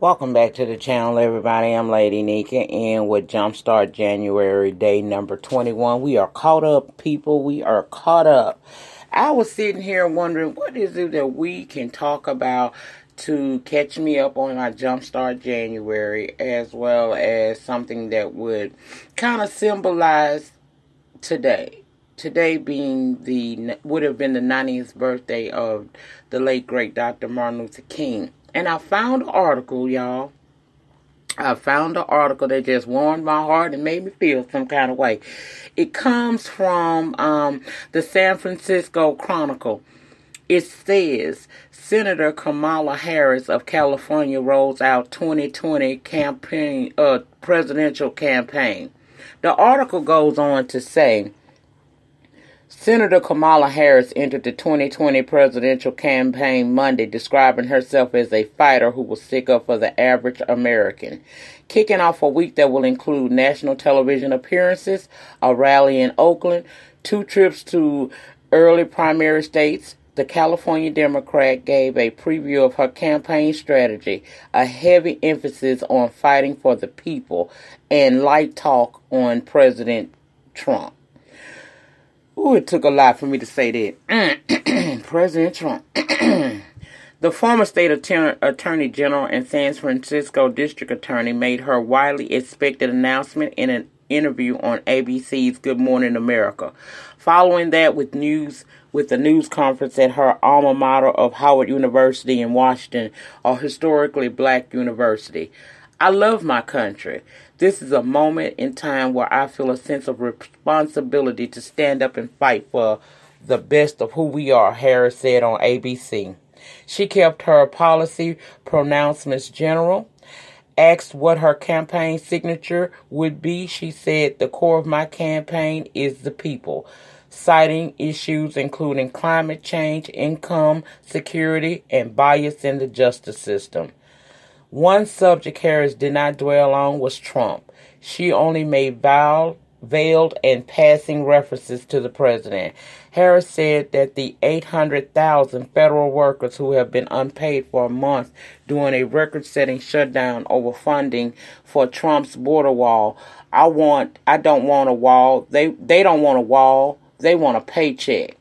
Welcome back to the channel, everybody. I'm Lady Nyca, and with Jumpstart January day number 21, we are caught up, people. We are caught up. I was sitting here wondering, what is it that we can talk about to catch me up on my Jumpstart January, as well as something that would kind of symbolize today. Today being would have been the 90th birthday of the late great Dr. Martin Luther King. And I found an article, y'all. I found an article that just warmed my heart and made me feel some kind of way. It comes from the San Francisco Chronicle. It says, Senator Kamala Harris of California rolls out 2020 presidential campaign. The article goes on to say, Senator Kamala Harris entered the 2020 presidential campaign Monday, describing herself as a fighter who will stick up for the average American. Kicking off a week that will include national television appearances, a rally in Oakland, 2 trips to early primary states, the California Democrat gave a preview of her campaign strategy, a heavy emphasis on fighting for the people, and light talk on President Trump. Ooh, it took a lot for me to say that. President Trump. The former state attorney general and San Francisco district attorney made her widely expected announcement in an interview on ABC's Good Morning America. Following that with the news conference at her alma mater of Howard University in Washington, a historically black university. I love my country. This is a moment in time where I feel a sense of responsibility to stand up and fight for the best of who we are, Harris said on ABC. She kept her policy pronouncements general. Asked what her campaign signature would be, she said, the core of my campaign is the people, citing issues including climate change, income, security, and bias in the justice system. One subject Harris did not dwell on was Trump. She only made veiled and passing references to the president. Harris said that the 800,000 federal workers who have been unpaid for a month during a record-setting shutdown over funding for Trump's border wall. I don't want a wall. They don't want a wall. They want a paycheck.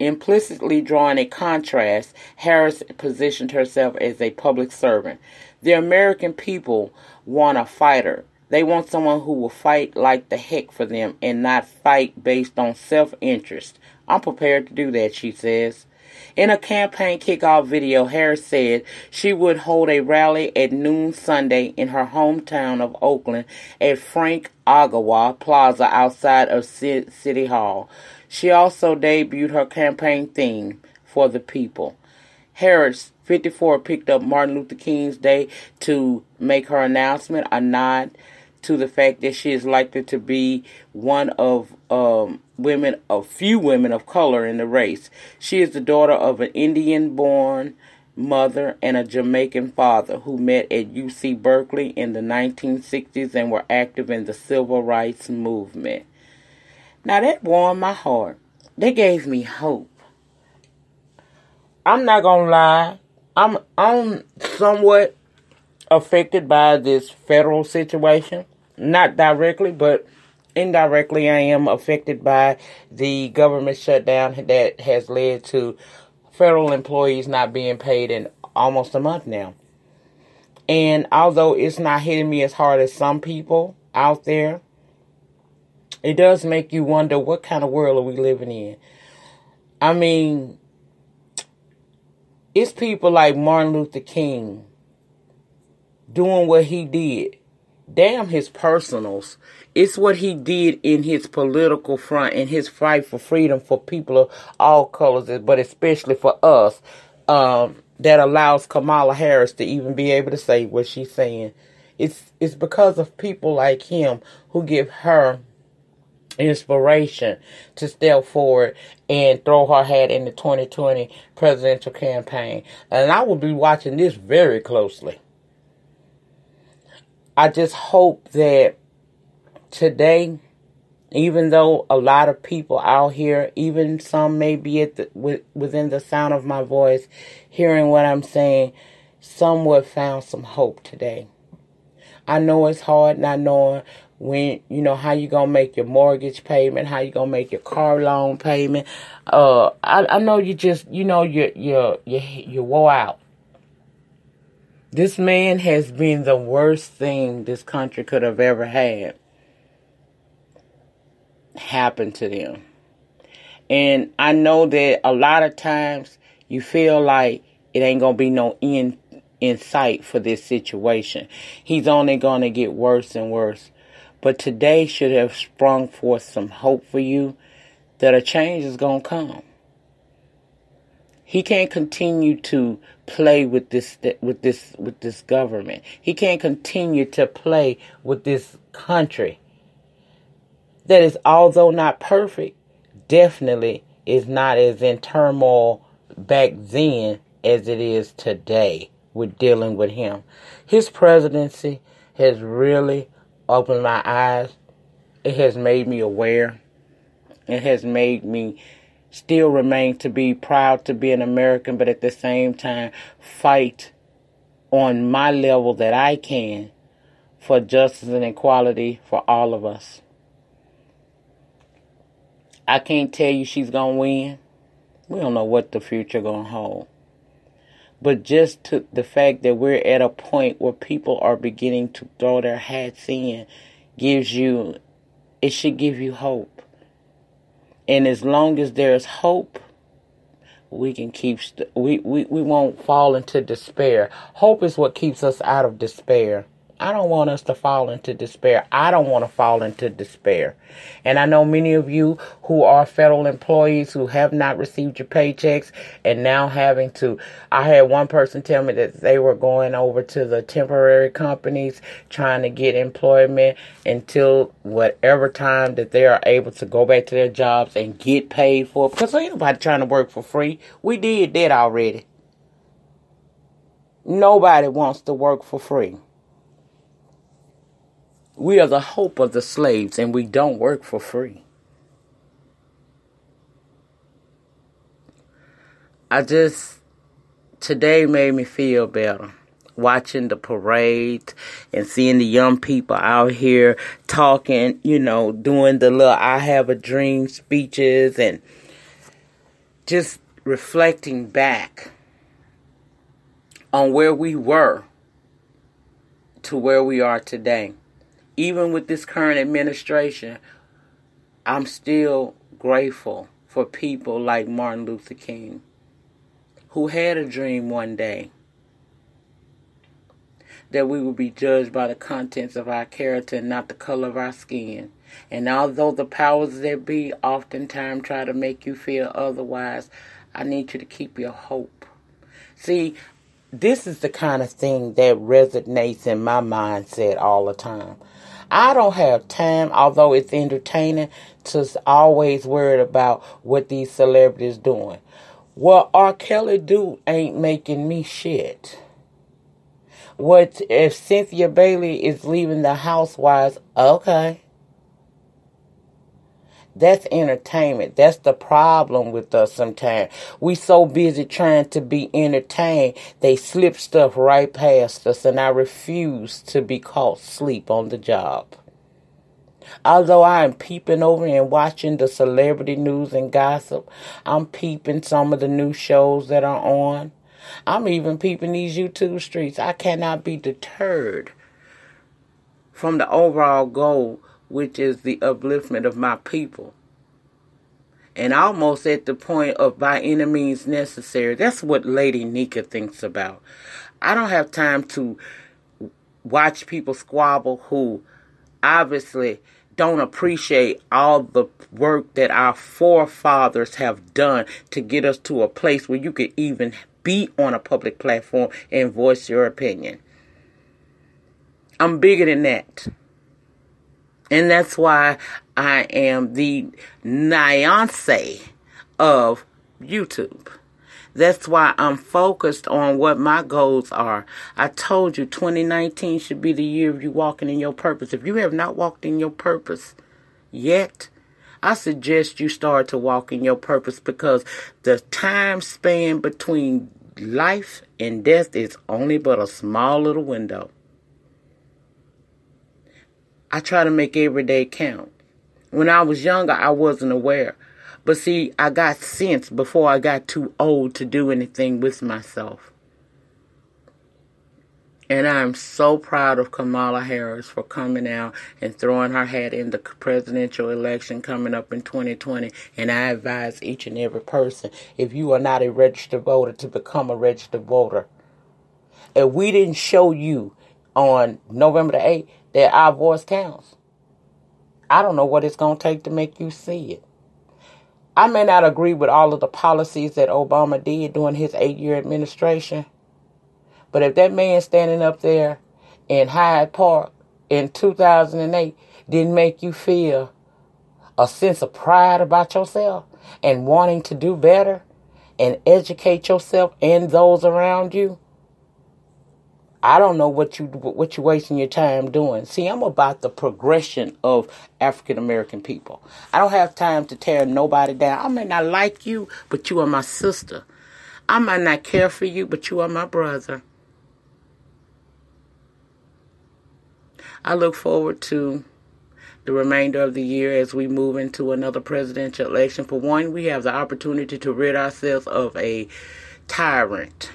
Implicitly drawing a contrast, Harris positioned herself as a public servant. The American people want a fighter. They want someone who will fight like the heck for them and not fight based on self-interest. I'm prepared to do that, she says. In a campaign kickoff video, Harris said she would hold a rally at noon Sunday in her hometown of Oakland at Frank Ogawa Plaza outside of City Hall. She also debuted her campaign theme, For the People. Harris, 54, picked up Martin Luther King's Day to make her announcement, a nod to the fact that she is likely to be one of few women of color in the race. She is the daughter of an Indian-born mother and a Jamaican father who met at UC Berkeley in the 1960s and were active in the civil rights movement. Now that warmed my heart. That gave me hope. I'm not gonna lie. I'm somewhat affected by this federal situation. Not directly, but indirectly I am affected by the government shutdown that has led to federal employees not being paid in almost a month now. And although it's not hitting me as hard as some people out there, it does make you wonder, what kind of world are we living in? I mean, it's people like Martin Luther King doing what he did. Damn his personals. It's what he did in his political front and his fight for freedom for people of all colors, but especially for us, that allows Kamala Harris to even be able to say what she's saying. It's because of people like him who give her inspiration to step forward and throw her hat in the 2020 presidential campaign. And I will be watching this very closely. I just hope that today, even though a lot of people out here, even some may be within the sound of my voice, hearing what I'm saying, somewhat found some hope today. I know it's hard not knowing when, how you going to make your mortgage payment, how you going to make your car loan payment. I know you just, you're wore out. This man has been the worst thing this country could have ever had happen to them. And I know that a lot of times you feel like it ain't going to be no end in sight for this situation. He's only going to get worse and worse. But today should have sprung forth some hope for you that a change is going to come. He can't continue to play with this government. He can't continue to play with this country that is, although not perfect, definitely is not as in turmoil back then as it is today with dealing with him. His presidency has really opened my eyes. It has made me aware. It has made me still remain to be proud to be an American, but at the same time fight on my level that I can for justice and equality for all of us. I can't tell you she's going to win. We don't know what the future going to hold. But just to the fact that we're at a point where people are beginning to throw their hats in it should give you hope. And as long as there's hope, we can we won't fall into despair. Hope is what keeps us out of despair. I don't want us to fall into despair. I don't want to fall into despair. And I know many of you who are federal employees who have not received your paychecks and now having to. I had one person tell me that they were going over to the temporary companies trying to get employment until whatever time that they are able to go back to their jobs and get paid for it. Because ain't nobody trying to work for free. We did that already. Nobody wants to work for free. We are the hope of the slaves, and we don't work for free. Today made me feel better. Watching the parade and seeing the young people out here talking, doing the little I have a dream speeches and just reflecting back on where we were to where we are today. Even with this current administration, I'm still grateful for people like Martin Luther King, who had a dream one day that we would be judged by the contents of our character and not the color of our skin. And although the powers that be oftentimes try to make you feel otherwise, I need you to keep your hope. See, this is the kind of thing that resonates in my mindset all the time. I don't have time, although it's entertaining, to always worry about what these celebrities doing. What R. Kelly do ain't making me shit. What if Cynthia Bailey is leaving the Housewives? Okay. That's entertainment. That's the problem with us sometimes. We so busy trying to be entertained, they slip stuff right past us, and I refuse to be caught asleep on the job. Although I am peeping over and watching the celebrity news and gossip, I'm peeping some of the new shows that are on. I'm even peeping these YouTube streets. I cannot be deterred from the overall goal, which is the upliftment of my people. And almost at the point of by any means necessary. That's what Lady Nyca thinks about. I don't have time to watch people squabble who obviously don't appreciate all the work that our forefathers have done to get us to a place where you could even be on a public platform and voice your opinion. I'm bigger than that. And that's why I am the Nyca of YouTube. That's why I'm focused on what my goals are. I told you 2019 should be the year of you walking in your purpose. If you have not walked in your purpose yet, I suggest you start to walk in your purpose, because the time span between life and death is only but a small little window. I try to make every day count. When I was younger, I wasn't aware. But see, I got sense before I got too old to do anything with myself. And I'm so proud of Kamala Harris for coming out and throwing her hat in the presidential election coming up in 2020. And I advise each and every person, if you are not a registered voter, to become a registered voter. If we didn't show you on November the 8th that our voice counts, I don't know what it's going to take to make you see it. I may not agree with all of the policies that Obama did during his 8-year administration. But if that man standing up there in Hyde Park in 2008 didn't make you feel a sense of pride about yourself and wanting to do better and educate yourself and those around you, I don't know what you wasting your time doing. See, I'm about the progression of African American people. I don't have time to tear nobody down. I may not like you, but you are my sister. I might not care for you, but you are my brother. I look forward to the remainder of the year as we move into another presidential election. For one, we have the opportunity to rid ourselves of a tyrant.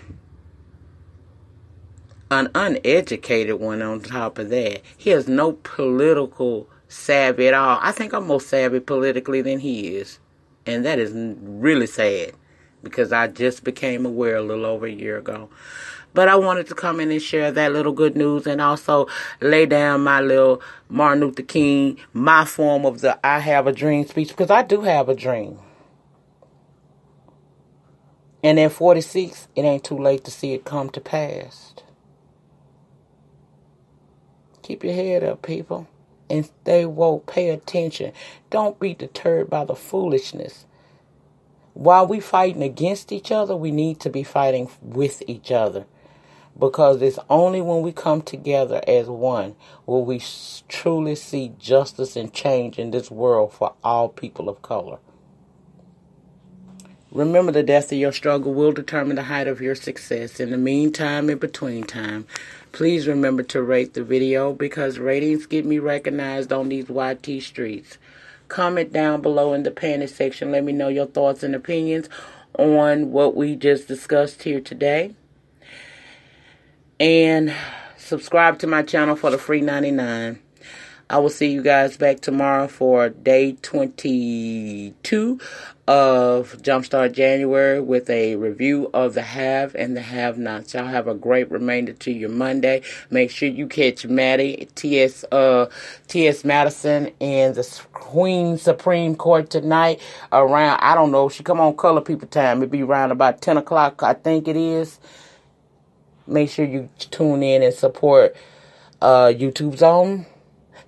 An uneducated one on top of that. He has no political savvy at all. I think I'm more savvy politically than he is. And that is really sad because I just became aware a little over a year ago. But I wanted to come in and share that little good news and also lay down my little Martin Luther King, my form of the I have a dream speech, because I do have a dream. And at 46, it ain't too late to see it come to pass. Keep your head up, people, and stay woke. Pay attention. Don't be deterred by the foolishness. While we fighting against each other, we need to be fighting with each other. Because it's only when we come together as one will we truly see justice and change in this world for all people of color. Remember, the depth of your struggle will determine the height of your success. In the meantime, in between time, please remember to rate the video because ratings get me recognized on these YT streets. Comment down below in the panel section. Let me know your thoughts and opinions on what we just discussed here today. And subscribe to my channel for the free 99. I will see you guys back tomorrow for day 22 of Jumpstart January with a review of the have and the have-nots. Y'all have a great remainder to your Monday. Make sure you catch Maddie, T.S. Madison, and the Queen Supreme Court tonight around, I don't know, she come on Color People time. It'll be around about 10 o'clock, I think it is. Make sure you tune in and support YouTube's own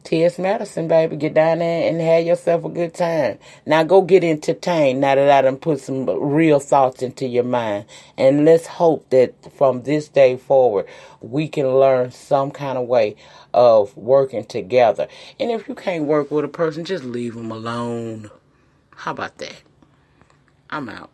T.S. Madison, baby. Get down there and have yourself a good time. Now go get entertained now that I done put some real thoughts into your mind. And let's hope that from this day forward, we can learn some kind of way of working together. And if you can't work with a person, just leave them alone. How about that? I'm out.